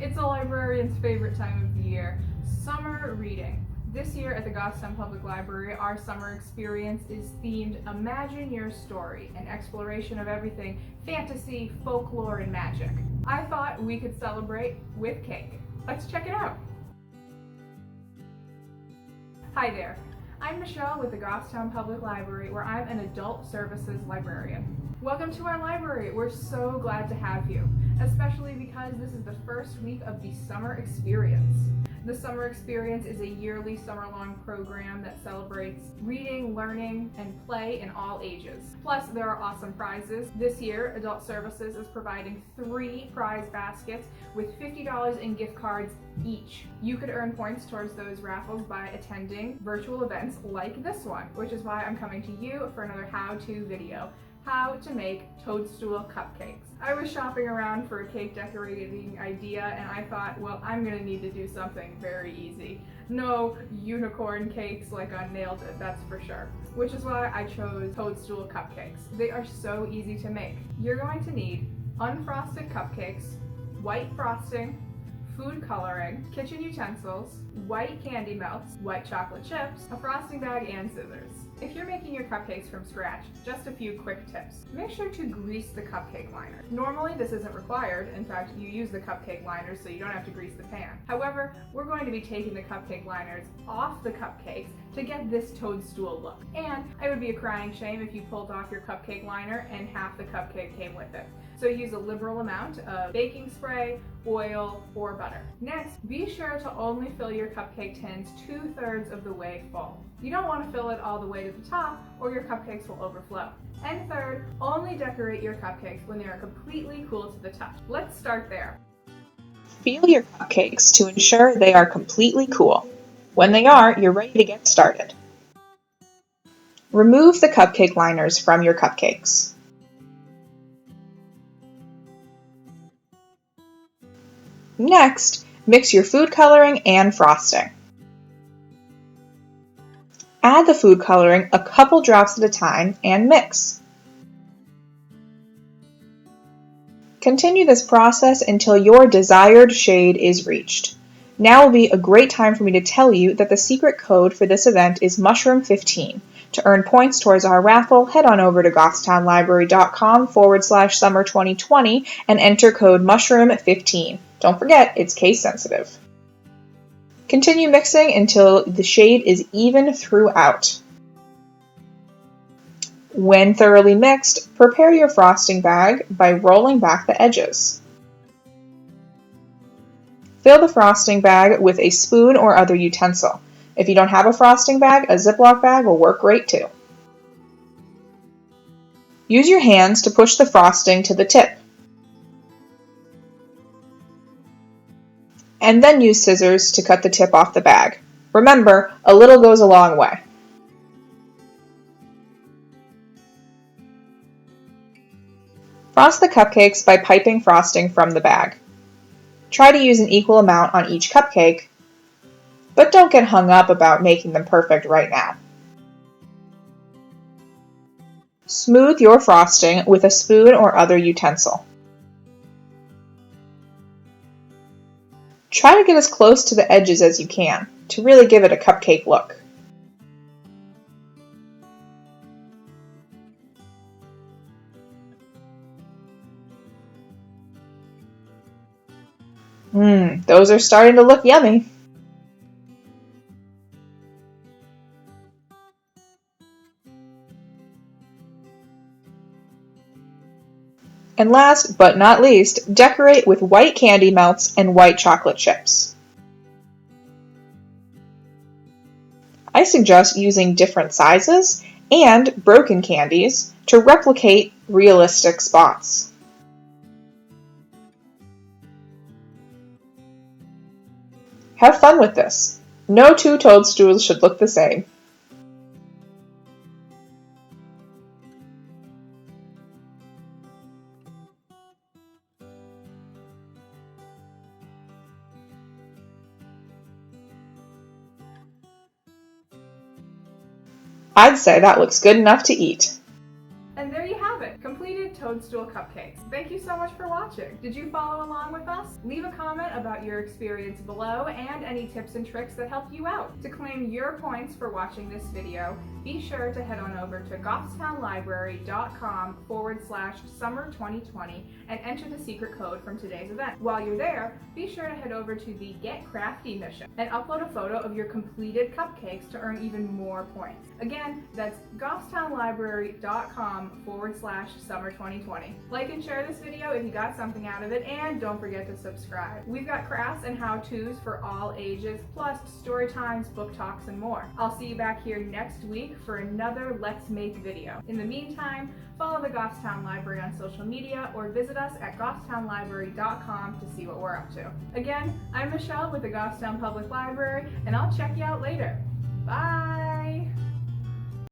It's a librarian's favorite time of the year, summer reading. This year at the Goffstown Public Library, our summer experience is themed Imagine Your Story, an exploration of everything fantasy, folklore, and magic. I thought we could celebrate with cake. Let's check it out. Hi there, I'm Michelle with the Goffstown Public Library, where I'm an adult services librarian. Welcome to our library. We're so glad to have you, especially because this is the first week of the summer experience. The summer experience is a yearly summer-long program that celebrates reading, learning, and play in all ages. Plus, there are awesome prizes. This year, Adult Services is providing 3 prize baskets with $50 in gift cards each. You could earn points towards those raffles by attending virtual events like this one, which is why I'm coming to you for another how-to video. How to make toadstool cupcakes. I was shopping around for a cake decorating idea and I thought, well, I'm gonna need to do something very easy. No unicorn cakes like on Nailed It, that's for sure. Which is why I chose toadstool cupcakes. They are so easy to make. You're going to need unfrosted cupcakes, white frosting, food coloring, kitchen utensils, white candy melts, white chocolate chips, a frosting bag, and scissors. If you're making your cupcakes from scratch, just a few quick tips. Make sure to grease the cupcake liner. Normally this isn't required. In fact, you use the cupcake liners so you don't have to grease the pan. However, we're going to be taking the cupcake liners off the cupcakes to get this toadstool look. And it would be a crying shame if you pulled off your cupcake liner and half the cupcake came with it. So use a liberal amount of baking spray, oil, or butter. Next, be sure to only fill your cupcake tins 2/3 of the way full. You don't want to fill it all the way to the top or your cupcakes will overflow. And third, only decorate your cupcakes when they are completely cool to the touch. Let's start there. Feel your cupcakes to ensure they are completely cool. When they are, you're ready to get started. Remove the cupcake liners from your cupcakes. Next, mix your food coloring and frosting. Add the food coloring a couple drops at a time and mix. Continue this process until your desired shade is reached. Now will be a great time for me to tell you that the secret code for this event is mushroom15. To earn points towards our raffle, head on over to goffstownlibrary.com/summer2020 and enter code mushroom15. Don't forget, it's case sensitive. Continue mixing until the shade is even throughout. When thoroughly mixed, prepare your frosting bag by rolling back the edges. Fill the frosting bag with a spoon or other utensil. If you don't have a frosting bag, a Ziploc bag will work great too. Use your hands to push the frosting to the tip. And then use scissors to cut the tip off the bag. Remember, a little goes a long way. Frost the cupcakes by piping frosting from the bag. Try to use an equal amount on each cupcake, but don't get hung up about making them perfect right now. Smooth your frosting with a spoon or other utensil. Try to get as close to the edges as you can to really give it a cupcake look. Those are starting to look yummy. And last but not least, decorate with white candy melts and white chocolate chips. I suggest using different sizes and broken candies to replicate realistic spots. Have fun with this. No 2 toadstools should look the same. I'd say that looks good enough to eat. And there you have it, completed toadstool Toadstool Cupcakes. Thank you so much for watching. Did you follow along with us? Leave a comment about your experience below and any tips and tricks that helped you out. To claim your points for watching this video, be sure to head on over to goffstownlibrary.com/summer2020 and enter the secret code from today's event. While you're there, be sure to head over to the Get Crafty mission and upload a photo of your completed cupcakes to earn even more points. Again, that's goffstownlibrary.com/summer2020. Like and share this video if you got something out of it, and don't forget to subscribe. We've got crafts and how-tos for all ages, plus story times, book talks, and more. I'll see you back here next week for another Let's Make video. In the meantime, follow the Goffstown Library on social media or visit us at goffstownlibrary.com to see what we're up to. Again, I'm Michelle with the Goffstown Public Library, and I'll check you out later. Bye!